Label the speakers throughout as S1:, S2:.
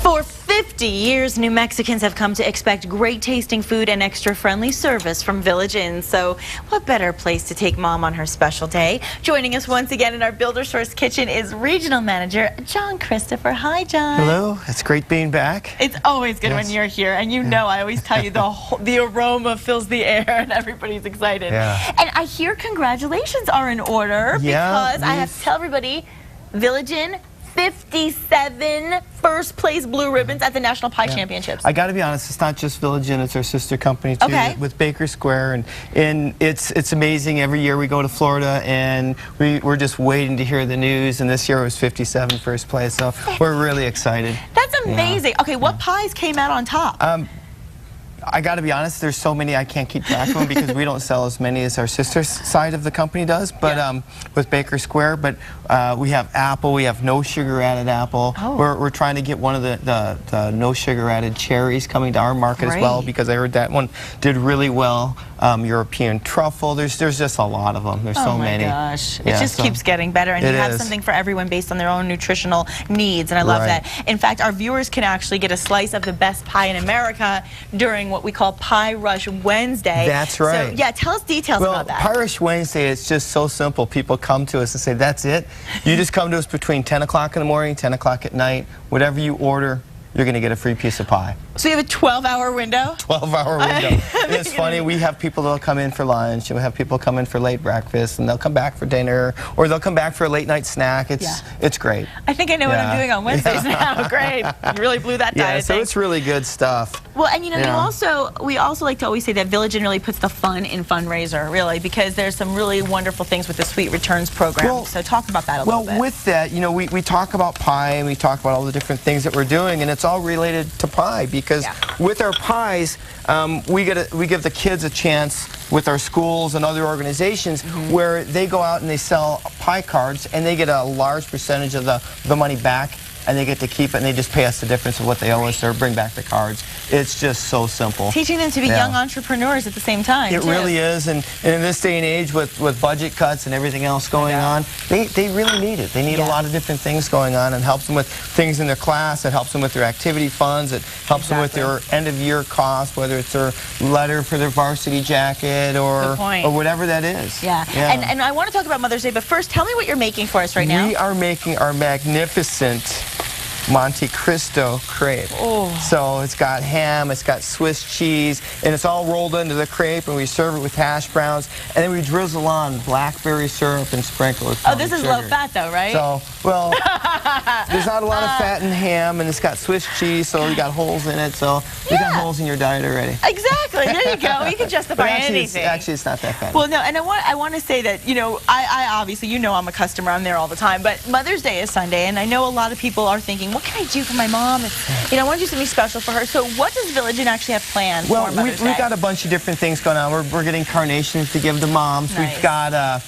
S1: For 50 years, New Mexicans have come to expect great tasting food and extra friendly service from Village Inn. So what better place to take Mom on her special day? Joining us once again in our Builder Source kitchen is Regional Manager John Christopher. Hi, John.
S2: Hello. It's great being back.
S1: It's always good when you're here. And you know, I always tell you the aroma fills the air and everybody's excited.
S2: Yeah.
S1: And I hear congratulations are in order because I have to tell everybody, Village Inn, 57 first place blue ribbons at the National Pie Championships.
S2: I got to be honest, it's not just Village Inn, it's our sister company too, with Baker Square, and it's amazing. Every year we go to Florida and we're just waiting to hear the news, and this year it was 57 first place, so we're really excited.
S1: That's amazing. Okay, what pies came out on top?
S2: I got to be honest, there's so many I can't keep track of them because we don't sell as many as our sister side of the company does, but with Baker Square, but we have apple, we have no sugar added apple. We're trying to get one of the no sugar added cherries coming to our market as well, because I heard that one did really well. European truffle, there's just a lot of them. There's so many. Oh my gosh,
S1: it just keeps getting better, and you have something for everyone based on their own nutritional needs, and I love that. In fact, our viewers can actually get a slice of the best pie in America during what we call Pie Rush Wednesday.
S2: That's right.
S1: So, yeah, tell us details about that.
S2: Pie Rush Wednesday, it's just so simple. People come to us and say, that's it. You just come to us between 10 o'clock in the morning, 10 o'clock at night. Whatever you order, you're going to get a free piece of pie.
S1: So you have a 12-hour window?
S2: 12-hour window. And it's funny, we have people that'll come in for lunch, and we have people come in for late breakfast, and they'll come back for dinner, or they'll come back for a late-night snack. It's great.
S1: I think I know what I'm doing on Wednesdays now. Great. You really blew that diet.
S2: So it's really good stuff.
S1: Well, and you know, we also like to always say that Village Inn really puts the fun in fundraiser, really, because there's some really wonderful things with the Sweet Returns program. Well, so talk about that a little bit.
S2: Well, with that, you know, we talk about pie, and we talk about all the different things that we're doing, and it's all related to pie, because with our pies, we give the kids a chance with our schools and other organizations where they go out and they sell pie cards, and they get a large percentage of the money back, and they get to keep it, and they just pay us the difference of what they owe us or bring back the cards. It's just so simple.
S1: Teaching them to be young entrepreneurs at the same time.
S2: It really is, and in this day and age with budget cuts and everything else going on, they really need it. They need a lot of different things going on, and helps them with things in their class, it helps them with their activity funds, it helps them with their end-of-year costs, whether it's their letter for their varsity jacket or whatever that is.
S1: And I want to talk about Mother's Day, but first, tell me what you're making for us right now.
S2: We are making our magnificent Monte Cristo crepe. So it's got ham, it's got Swiss cheese, and it's all rolled into the crepe, and we serve it with hash browns, and then we drizzle on blackberry syrup and sprinkle it.
S1: Oh, this is low fat though, right?
S2: So, well, there's not a lot of fat in ham, and it's got Swiss cheese, so you got holes in it, so you got holes in your diet already.
S1: Exactly, there you go. You can justify anything.
S2: Actually, it's not that fatty.
S1: Well, no, and I want to say that, you know, I obviously, you know I'm a customer, I'm there all the time, but Mother's Day is Sunday, and I know a lot of people are thinking, what can I do for my mom? You know, I want to do something special for her. So what does Village Inn actually have planned for Mother's Day?
S2: We've got a bunch of different things going on. We're getting carnations to give to moms. We've got a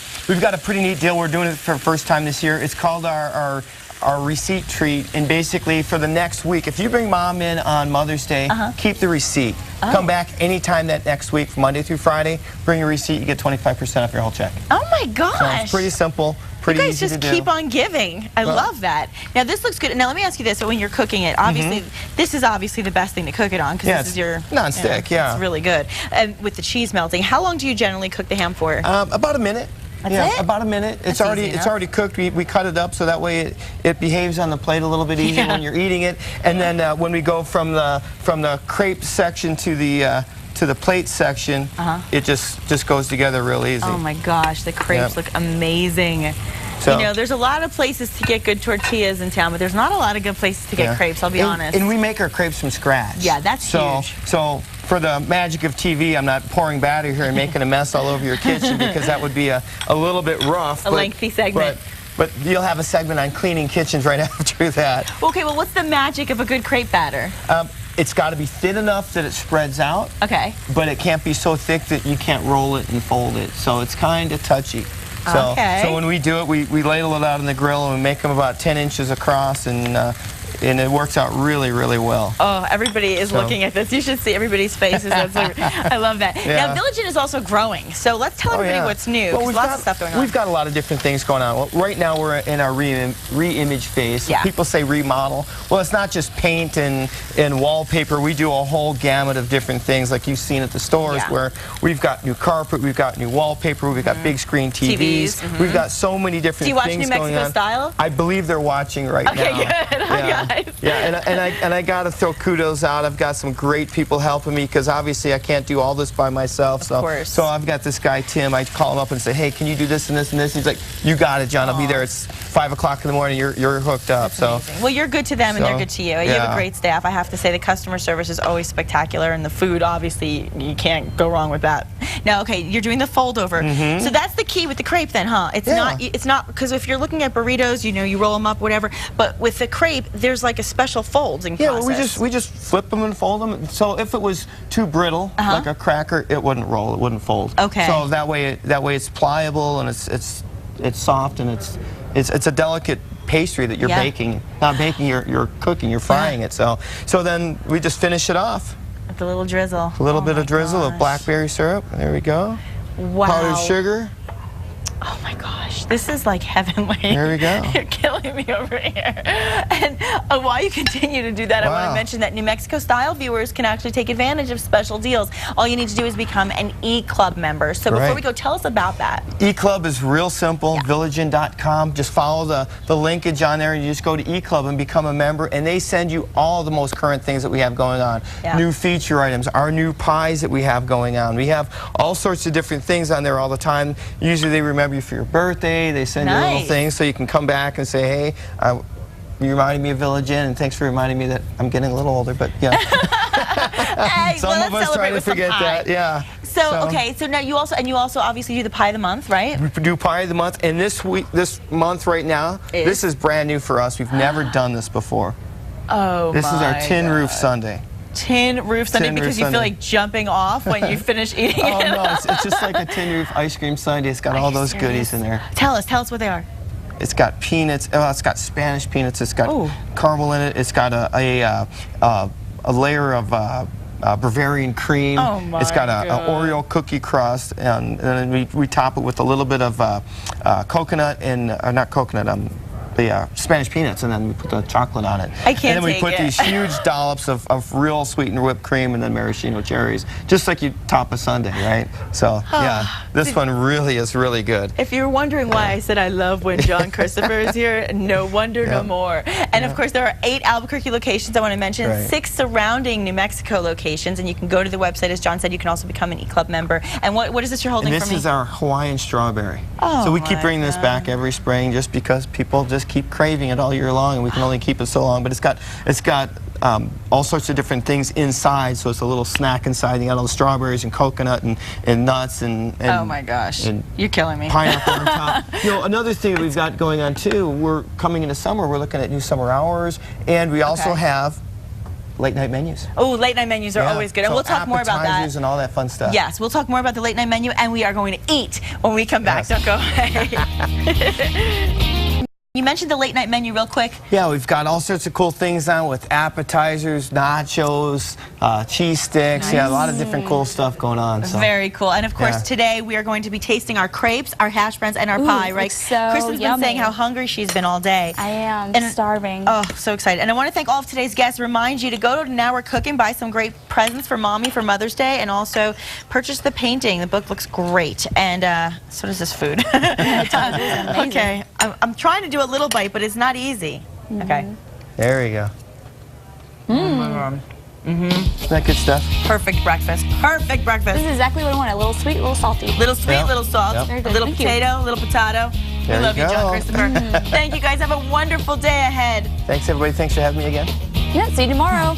S2: pretty neat deal. We're doing it for the first time this year. It's called our receipt treat, and basically for the next week, if you bring Mom in on Mother's Day, keep the receipt. Come back anytime that next week, from Monday through Friday, bring your receipt, you get 25% off your whole check.
S1: Oh my gosh.
S2: So it's pretty simple. You
S1: guys just keep on giving. I love that. Now this looks good. Now let me ask you this: so when you're cooking it, obviously this is obviously the best thing to cook it on, because this is your
S2: non-stick.
S1: It's really good. And with the cheese melting, how long do you generally cook the ham for?
S2: About a minute. About a minute. It's already cooked. We cut it up so that way it behaves on the plate a little bit easier when you're eating it. And then when we go from the crepe section to the plate section, it just goes together real easy.
S1: Oh my gosh, the crepes look amazing. So, you know, there's a lot of places to get good tortillas in town, but there's not a lot of good places to get crepes, I'll be honest.
S2: And we make our crepes from scratch.
S1: Yeah, that's huge.
S2: So for the magic of TV, I'm not pouring batter here and making a mess all over your kitchen, because that would be a little bit rough.
S1: A lengthy segment.
S2: But you'll have a segment on cleaning kitchens right after that.
S1: Okay, well, what's the magic of a good crepe batter?
S2: It's got to be thin enough that it spreads out.
S1: Okay.
S2: But it can't be so thick that you can't roll it and fold it. So it's kind of touchy. So when we do it, we ladle it out on the grill, and we make them about 10 inches across, and and it works out really, really well.
S1: Oh, everybody is looking at this. You should see everybody's faces. I love that.
S2: Yeah.
S1: Now, Village Inn is also growing, so let's tell everybody what's new.
S2: Well,
S1: Lots of stuff going on.
S2: We've got a lot of different things going on. Well, right now, we're in our re-image phase.
S1: Yeah.
S2: People say remodel. Well, it's not just paint and wallpaper. We do a whole gamut of different things like you've seen at the stores where we've got new carpet, we've got new wallpaper, we've got big screen TVs. We've got so many different things going on.
S1: Do you watch New Mexico Style?
S2: I believe they're watching right now.
S1: Okay, good.
S2: Yeah.
S1: Guys.
S2: Yeah, and I got to throw kudos out. I've got some great people helping me because obviously I can't do all this by myself.
S1: Of course.
S2: So I've got this guy, Tim. I call him up and say, hey, can you do this and this and this? He's like, you got it, John. I'll be there. It's 5 o'clock in the morning. You're hooked up. So
S1: well, you're good to them and they're good to you. You have a great staff. I have to say the customer service is always spectacular, and the food, obviously, you can't go wrong with that. Now, okay, you're doing the fold over. So that's the key with the crepe then, huh? It's not because if you're looking at burritos, you know, you roll them up, whatever. But with the crepe, there's like a special folding process.
S2: Well, we just flip them and fold them. So if it was too brittle, like a cracker, it wouldn't roll. It wouldn't fold. Okay. So that way it's pliable and it's soft and it's a delicate pastry that you're baking. Not baking, you're cooking. You're frying it. So then we just finish it off.
S1: With a little drizzle.
S2: A little bit of drizzle of blackberry syrup. There we go.
S1: Wow.
S2: Powdered sugar.
S1: Oh my gosh, this is like heavenly.
S2: There we go.
S1: You're killing me over here. And while you continue to do that, I want to mention that New Mexico Style viewers can actually take advantage of special deals. All you need to do is become an EClub member. So before we go, tell us about that.
S2: EClub is real simple, villageinn.com. Just follow the linkage on there and you just go to EClub and become a member, and they send you all the most current things that we have going on. New feature items, our new pies that we have going on. We have all sorts of different things on there all the time. Usually they remember you for your birthday. They send you little things so you can come back and say, hey, you reminded me of Village Inn, and thanks for reminding me that I'm getting a little older, but yeah.
S1: Hey,
S2: some of us try to forget that,
S1: So okay, so now you also obviously do the pie of the month, right?
S2: We do pie of the month, and this month right now, this is brand new for us. We've never done this before.
S1: Oh,
S2: this is our Tin Roof Sundae.
S1: Tin Roof Sundae because you feel like jumping off when you finish eating it?
S2: Oh, no, it's just like a Tin Roof ice cream sundae. It's got all those goodies in there.
S1: Tell us what they are.
S2: It's got peanuts. It's got Spanish peanuts. It's got caramel in it. It's got a layer of Bavarian cream.
S1: Oh my
S2: It's got an Oreo cookie crust, and then we top it with a little bit of coconut and not coconut. The Spanish peanuts, and then we put the chocolate on it.
S1: I can't
S2: And then we put these huge dollops of real sweetened whipped cream and then maraschino cherries, just like you top a sundae, right? So yeah, this one really is really good.
S1: If you're wondering why I said I love when John Christopher is here, no wonder, no more. And of course, there are 8 Albuquerque locations I want to mention, 6 surrounding New Mexico locations, and you can go to the website. As John said, you can also become an EClub member. And what is this you're holding for me?
S2: This is our Hawaiian strawberry. So we keep bringing this back every spring just because people just keep craving it all year long, and we can only keep it so long. But it's got all sorts of different things inside, so it's a little snack inside. You got all the strawberries and coconut and nuts and oh my gosh, you're killing me. Pineapple on top. You know, another thing that we've got going on too, we're coming into summer. We're looking at new summer hours, and we also have late night menus.
S1: Oh, late night menus are always good, and we'll talk more about that.
S2: Appetizers and all that fun stuff.
S1: Yes, we'll talk more about the late night menu, and we are going to eat when we come back. Don't go away. You mentioned the late night menu real quick.
S2: Yeah, we've got all sorts of cool things on with appetizers, nachos, cheese sticks. Yeah, a lot of different cool stuff going on. So.
S1: Very cool. And of course, today we are going to be tasting our crepes, our hash browns, and our pie, right?
S3: So
S1: Kristen's been saying how hungry she's been all day.
S3: I am starving.
S1: Oh, so excited. And I want to thank all of today's guests. Remind you to go to Now We're Cooking, buy some great presents for Mommy for Mother's Day, and also purchase the painting. The book looks great. And so does this food. Okay. I'm trying to do a little bite, but it's not easy. Okay.
S2: There we go. Isn't that good stuff?
S1: Perfect breakfast. Perfect breakfast.
S3: This is exactly what I want. A little sweet, a little salty.
S1: Little sweet, little salt. A little potato, a little potato. We love you, John Christopher. Thank you, guys. Have a wonderful day ahead.
S2: Thanks, everybody. Thanks for having me again.
S3: Yeah, see you tomorrow.